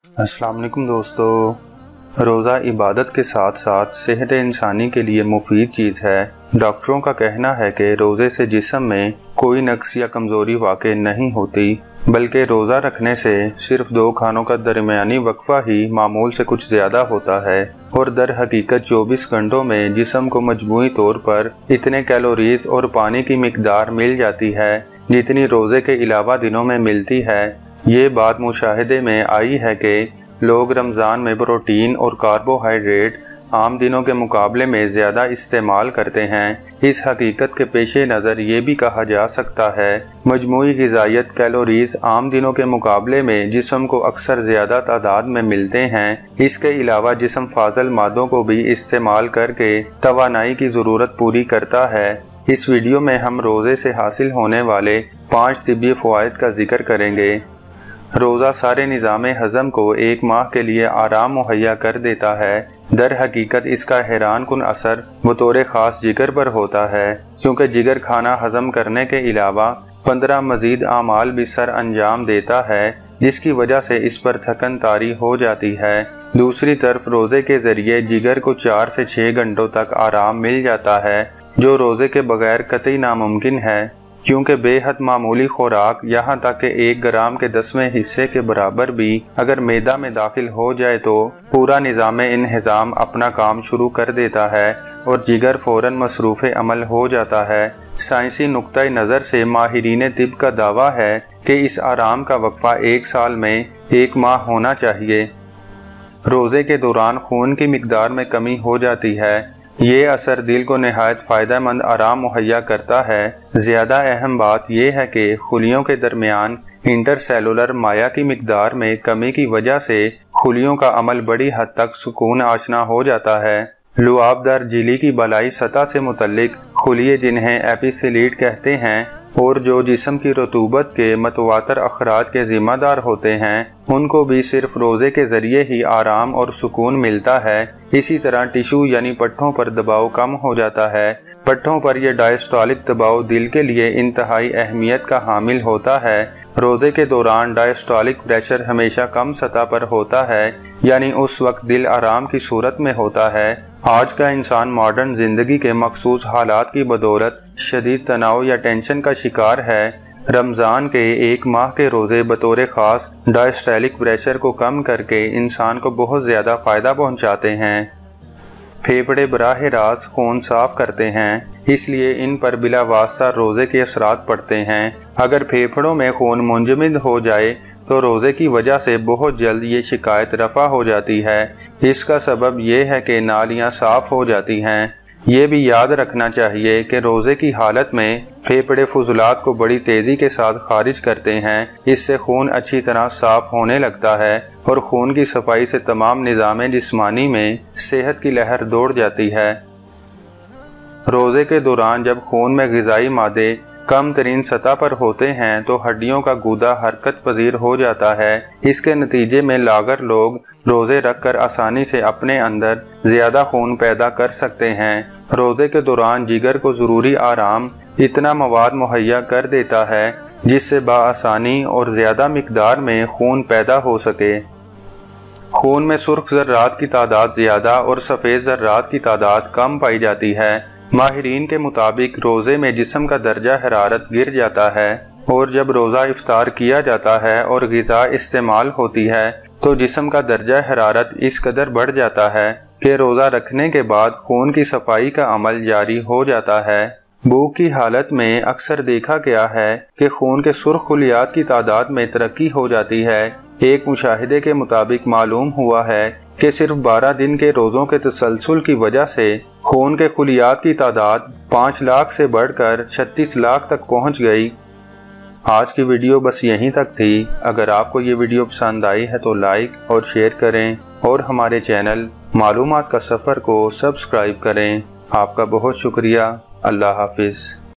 अस्सलाम वालेकुम दोस्तों। रोज़ा इबादत के साथ साथ सेहत इंसानी के लिए मुफीद चीज़ है। डॉक्टरों का कहना है कि रोज़े से जिस्म में कोई नक्स या कमज़ोरी वाक़ई नहीं होती, बल्कि रोज़ा रखने से सिर्फ 2 खानों का दरमियानी वक्फ़ा ही मामूल से कुछ ज़्यादा होता है और दर हकीकत 24 घंटों में जिस्म को मजमूई तौर पर इतने कैलोरीज और पानी की मिकदार मिल जाती है जितनी रोज़े के अलावा दिनों में मिलती है। ये बात मुशाहिदे में आई है कि लोग रमज़ान में प्रोटीन और कार्बोहाइड्रेट आम दिनों के मुकाबले में ज़्यादा इस्तेमाल करते हैं। इस हकीकत के पेश नज़र ये भी कहा जा सकता है मजमूई ग़िज़ाइयत कैलोरीज आम दिनों के मुकाबले में जिस्म को अक्सर ज़्यादा तादाद में मिलते हैं। इसके अलावा जिस्म फाजल मादों को भी इस्तेमाल करके तवानाई की ज़रूरत पूरी करता है। इस वीडियो में हम रोज़े से हासिल होने वाले 5 तिब्बी फ़वाइद का जिक्र करेंगे। रोज़ा सारे निज़ाम हज़म को 1 माह के लिए आराम मुहैया कर देता है। दर हकीकत इसका हैरान कुन असर बतौर ख़ास जिगर पर होता है, क्योंकि जिगर खाना हज़म करने के अलावा 15 मज़ीद आमाल भी सर अंजाम देता है, जिसकी वजह से इस पर थकन तारी हो जाती है। दूसरी तरफ रोज़े के ज़रिए जिगर को 4 से 6 घंटों तक आराम मिल जाता है, जो रोज़े के बगैर कतई नामुमकिन है, क्योंकि बेहद मामूली खुराक यहाँ तक कि 1 ग्राम के 10वें हिस्से के बराबर भी अगर मैदा में दाखिल हो जाए तो पूरा निज़ाम इंहिज़ाम अपना काम शुरू कर देता है और जिगर फ़ौरन मसरूफ़ अमल हो जाता है। साइंसी नुक्ता नज़र से माहिरीन तिब का दावा है कि इस आराम का वक्फ़ा 1 साल में 1 माह होना चाहिए। रोज़े के दौरान खून की मिकदार में कमी हो जाती है। ये असर दिल को नहायत फ़ायदेमंद आराम मुहैया करता है। ज़्यादा अहम बात यह है कि खुलियों के दरमियान इंटरसेलुलर माया की मिकदार में कमी की वजह से खुलियों का अमल बड़ी हद तक सुकून आशना हो जाता है। लुआबदार झिल्ली की बलाई सतह से मुतल्लिक खुलिये, जिन्हें एपिसिलीट कहते हैं और जो जिस्म की रतूबत के मतवातर अखराज के ज़िम्मेदार होते हैं, उनको भी सिर्फ रोज़े के ज़रिए ही आराम और सुकून मिलता है। इसी तरह टिशू यानी पट्ठों पर दबाव कम हो जाता है। पट्ठों पर यह डायस्टॉलिक दबाव दिल के लिए इंतहाई अहमियत का हामिल होता है। रोज़े के दौरान डायस्टॉलिक प्रेशर हमेशा कम सतह पर होता है, यानी उस वक्त दिल आराम की सूरत में होता है। आज का इंसान मॉडर्न ज़िंदगी के मखसूस हालात की बदौलत शदीद तनाव या टेंशन का शिकार है। रमज़ान के 1 माह के रोज़े बतौर ख़ास डायस्टॉलिक प्रेशर को कम करके इंसान को बहुत ज़्यादा फ़ायदा पहुँचाते हैं। फेफड़े बराह रास्त खून साफ़ करते हैं, इसलिए इन पर बिला वास्ता रोज़े के असरात पड़ते हैं। अगर फेफड़ों में खून मुंजमद हो जाए तो रोज़े की वजह से बहुत जल्द ये शिकायत रफ़ा हो जाती है। इसका सबब यह है कि नालियाँ साफ़ हो जाती हैं। ये भी याद रखना चाहिए कि रोज़े की हालत में फेफड़े फुज़लात को बड़ी तेज़ी के साथ खारिज करते हैं। इससे खून अच्छी तरह साफ़ होने लगता है और खून की सफाई से तमाम निज़ाम जिस्मानी में सेहत की लहर दौड़ जाती है। रोज़े के दौरान जब खून में ग़िज़ाई मादे कम तरीन सतह पर होते हैं तो हड्डियों का गूदा हरकत पजीर हो जाता है। इसके नतीजे में लागर लोग रोज़े रख कर आसानी से अपने अंदर ज़्यादा खून पैदा कर सकते हैं। रोज़े के दौरान जिगर को ज़रूरी आराम इतना मवाद मुहैया कर देता है जिससे बाआसानी और ज़्यादा मिकदार में खून पैदा हो सके। खून में सुर्ख ज़र्रात की तादाद ज़्यादा और सफ़ेद ज़र्रात की तादाद कम पाई जाती है। माहिरीन के मुताबिक रोज़े में जिस्म का दर्जा हरारत गिर जाता है और जब रोज़ा इफ्तार किया जाता है और ग़िज़ा इस्तेमाल होती है तो जिस्म का दर्जा हरारत इस कदर बढ़ जाता है कि रोज़ा रखने के बाद खून की सफाई का अमल जारी हो जाता है। भूख की हालत में अक्सर देखा गया है कि खून के सुर्ख खुलियात की तादाद में तरक्की हो जाती है। एक मुशाहिदे के मुताबिक मालूम हुआ है कि सिर्फ 12 दिन के रोज़ों के तसलसल की वजह से खून के खुलियात की तादाद 5 लाख से बढ़कर 36 लाख तक पहुंच गई। आज की वीडियो बस यहीं तक थी। अगर आपको ये वीडियो पसंद आई है तो लाइक और शेयर करें और हमारे चैनल मालूमात का सफ़र को सब्सक्राइब करें। आपका बहुत शुक्रिया। अल्लाह हाफिज़।